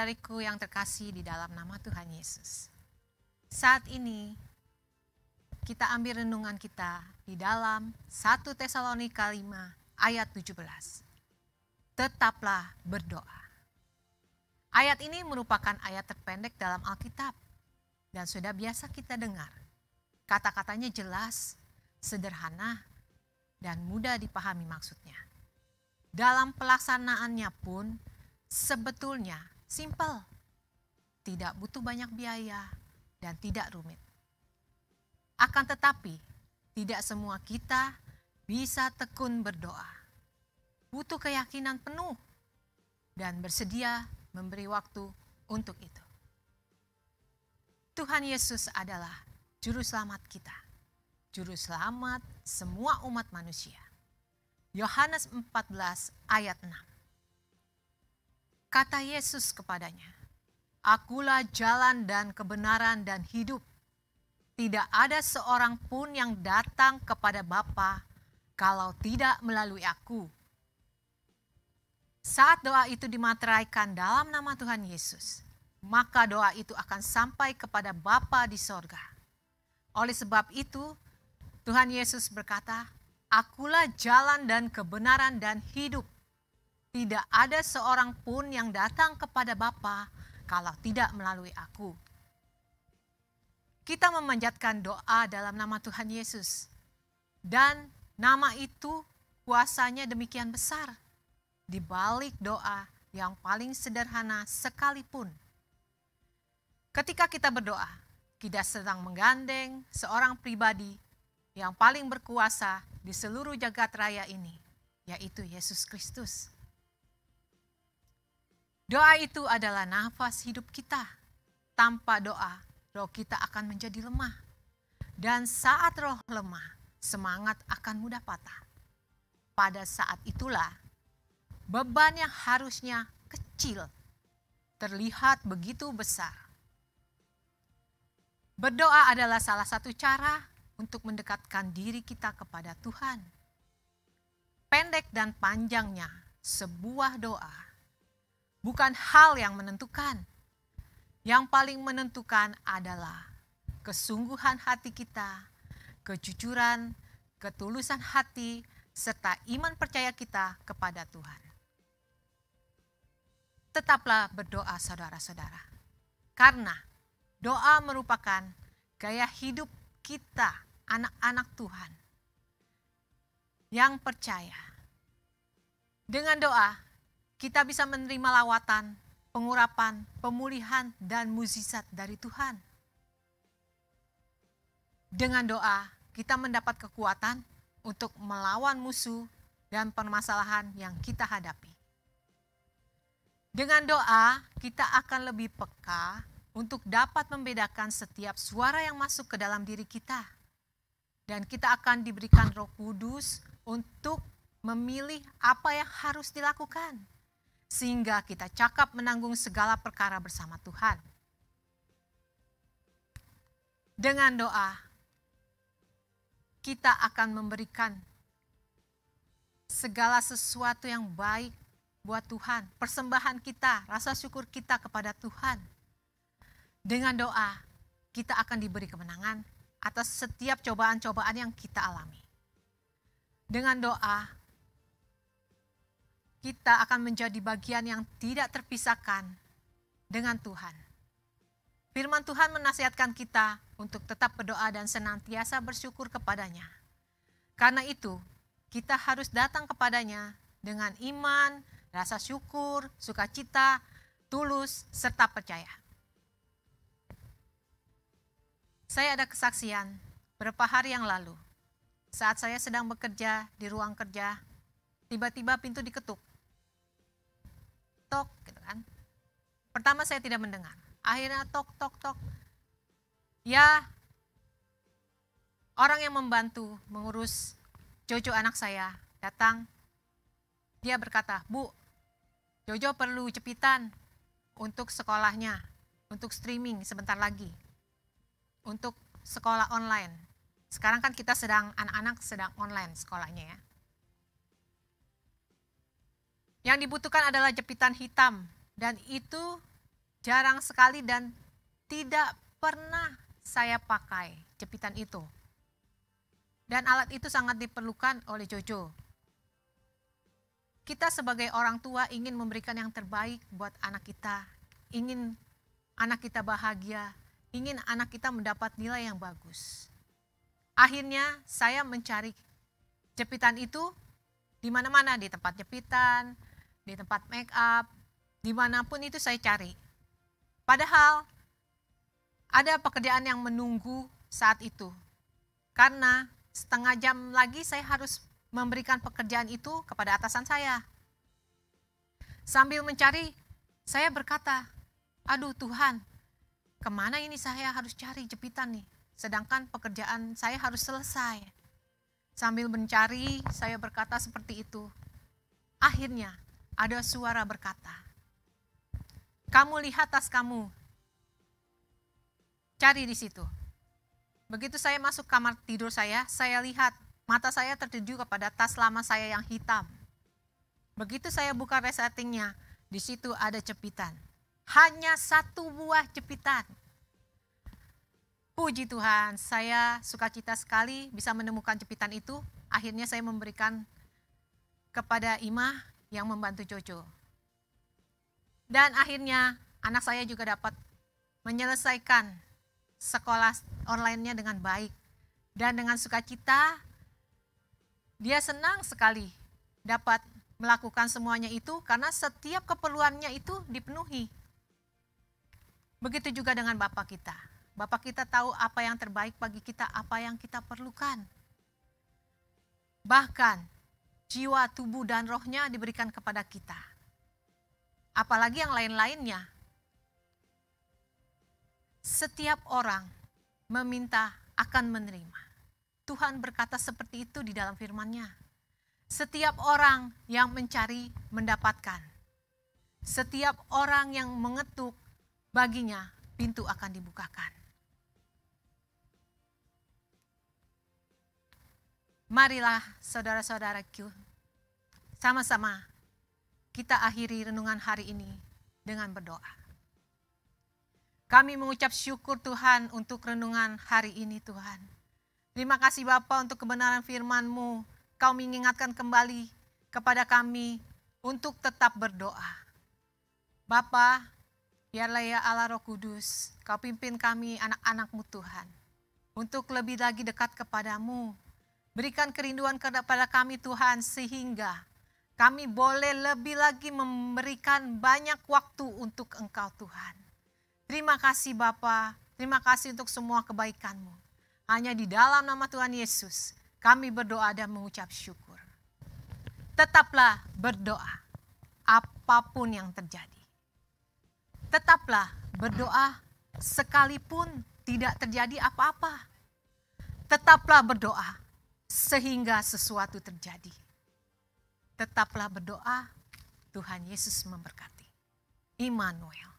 saudara-saudariku yang terkasih di dalam nama Tuhan Yesus. Saat ini kita ambil renungan kita di dalam 1 Tesalonika 5 ayat 17. Tetaplah berdoa. Ayat ini merupakan ayat terpendek dalam Alkitab dan sudah biasa kita dengar. Kata-katanya jelas, sederhana, dan mudah dipahami maksudnya. Dalam pelaksanaannya pun sebetulnya simpel, tidak butuh banyak biaya dan tidak rumit. Akan tetapi, tidak semua kita bisa tekun berdoa. Butuh keyakinan penuh dan bersedia memberi waktu untuk itu. Tuhan Yesus adalah Juru Selamat kita, Juru Selamat semua umat manusia. Yohanes 14 ayat 6. Kata Yesus kepadanya, "Akulah jalan dan kebenaran dan hidup. Tidak ada seorang pun yang datang kepada Bapa kalau tidak melalui aku." Saat doa itu dimateraikan dalam nama Tuhan Yesus, maka doa itu akan sampai kepada Bapa di sorga. Oleh sebab itu, Tuhan Yesus berkata, "Akulah jalan dan kebenaran dan hidup. Tidak ada seorang pun yang datang kepada Bapa kalau tidak melalui aku." Kita memanjatkan doa dalam nama Tuhan Yesus. Dan nama itu kuasanya demikian besar. Di balik doa yang paling sederhana sekalipun. Ketika kita berdoa, kita sedang menggandeng seorang pribadi yang paling berkuasa di seluruh jagat raya ini, yaitu Yesus Kristus. Doa itu adalah nafas hidup kita. Tanpa doa, roh kita akan menjadi lemah. Dan saat roh lemah, semangat akan mudah patah. Pada saat itulah, beban yang harusnya kecil, terlihat begitu besar. Berdoa adalah salah satu cara untuk mendekatkan diri kita kepada Tuhan. Pendek dan panjangnya sebuah doa bukan hal yang menentukan. Yang paling menentukan adalah kesungguhan hati kita, kejujuran, ketulusan hati, serta iman percaya kita kepada Tuhan. Tetaplah berdoa saudara-saudara, karena doa merupakan gaya hidup kita, anak-anak Tuhan yang percaya. Dengan doa, kita bisa menerima lawatan, pengurapan, pemulihan, dan mukjizat dari Tuhan. Dengan doa, kita mendapat kekuatan untuk melawan musuh dan permasalahan yang kita hadapi. Dengan doa, kita akan lebih peka untuk dapat membedakan setiap suara yang masuk ke dalam diri kita. Dan kita akan diberikan Roh Kudus untuk memilih apa yang harus dilakukan. Sehingga kita cakap menanggung segala perkara bersama Tuhan. Dengan doa, kita akan memberikan segala sesuatu yang baik buat Tuhan. Persembahan kita, rasa syukur kita kepada Tuhan. Dengan doa, kita akan diberi kemenangan atas setiap cobaan-cobaan yang kita alami. Dengan doa, kita akan menjadi bagian yang tidak terpisahkan dengan Tuhan. Firman Tuhan menasihatkan kita untuk tetap berdoa dan senantiasa bersyukur kepadanya. Karena itu, kita harus datang kepadanya dengan iman, rasa syukur, sukacita, tulus, serta percaya. Saya ada kesaksian beberapa hari yang lalu. Saat saya sedang bekerja di ruang kerja, tiba-tiba pintu diketuk. Tok, gitu kan. Pertama saya tidak mendengar. Akhirnya tok, tok, tok. Ya, orang yang membantu mengurus Jojo anak saya datang. Dia berkata, "Bu, Jojo perlu jepitan untuk sekolahnya, untuk streaming sebentar lagi, untuk sekolah online." Sekarang kan kita anak-anak sedang online sekolahnya ya. Yang dibutuhkan adalah jepitan hitam dan itu Jarang sekali dan tidak pernah saya pakai jepitan itu. Dan alat itu sangat diperlukan oleh Jojo. Kita sebagai orang tua ingin memberikan yang terbaik buat anak kita. Ingin anak kita bahagia, ingin anak kita mendapat nilai yang bagus. Akhirnya saya mencari jepitan itu di mana-mana, di tempat jepitan, di tempat make up, dimanapun itu saya cari. Padahal ada pekerjaan yang menunggu saat itu. Karena setengah jam lagi saya harus memberikan pekerjaan itu kepada atasan saya. Sambil mencari, saya berkata, aduh Tuhan, kemana ini saya harus cari jepitan nih? Sedangkan pekerjaan saya harus selesai. Sambil mencari, saya berkata seperti itu. Akhirnya ada suara berkata, kamu lihat tas kamu, cari di situ. Begitu saya masuk kamar tidur saya lihat mata saya tertuju kepada tas lama saya yang hitam. Begitu saya buka resletingnya, di situ ada jepitan. Hanya satu buah jepitan. Puji Tuhan, saya sukacita sekali bisa menemukan jepitan itu. Akhirnya saya memberikan kepada Imah yang membantu Jojo. Dan akhirnya anak saya juga dapat menyelesaikan sekolah online-nya dengan baik. Dan dengan sukacita, dia senang sekali dapat melakukan semuanya itu karena setiap keperluannya itu dipenuhi. Begitu juga dengan Bapak kita. Bapak kita tahu apa yang terbaik bagi kita, apa yang kita perlukan. Bahkan jiwa, tubuh, dan rohnya diberikan kepada kita. Apalagi yang lain-lainnya. Setiap orang meminta akan menerima. Tuhan berkata seperti itu di dalam firman-Nya. Setiap orang yang mencari mendapatkan. Setiap orang yang mengetuk baginya pintu akan dibukakan. Marilah saudara-saudaraku, sama-sama kita akhiri renungan hari ini dengan berdoa. Kami mengucap syukur Tuhan untuk renungan hari ini Tuhan. Terima kasih Bapa untuk kebenaran firman-Mu. Kau mengingatkan kembali kepada kami untuk tetap berdoa. Bapa, biarlah ya Allah Roh Kudus, Kau pimpin kami anak-anak-Mu Tuhan. Untuk lebih lagi dekat kepadamu. Berikan kerinduan kepada kami Tuhan sehingga kami boleh lebih lagi memberikan banyak waktu untuk Engkau Tuhan. Terima kasih Bapa, terima kasih untuk semua kebaikan-Mu. Hanya di dalam nama Tuhan Yesus kami berdoa dan mengucap syukur. Tetaplah berdoa apapun yang terjadi. Tetaplah berdoa sekalipun tidak terjadi apa-apa. Tetaplah berdoa sehingga sesuatu terjadi. Tetaplah berdoa, Tuhan Yesus memberkati. Immanuel.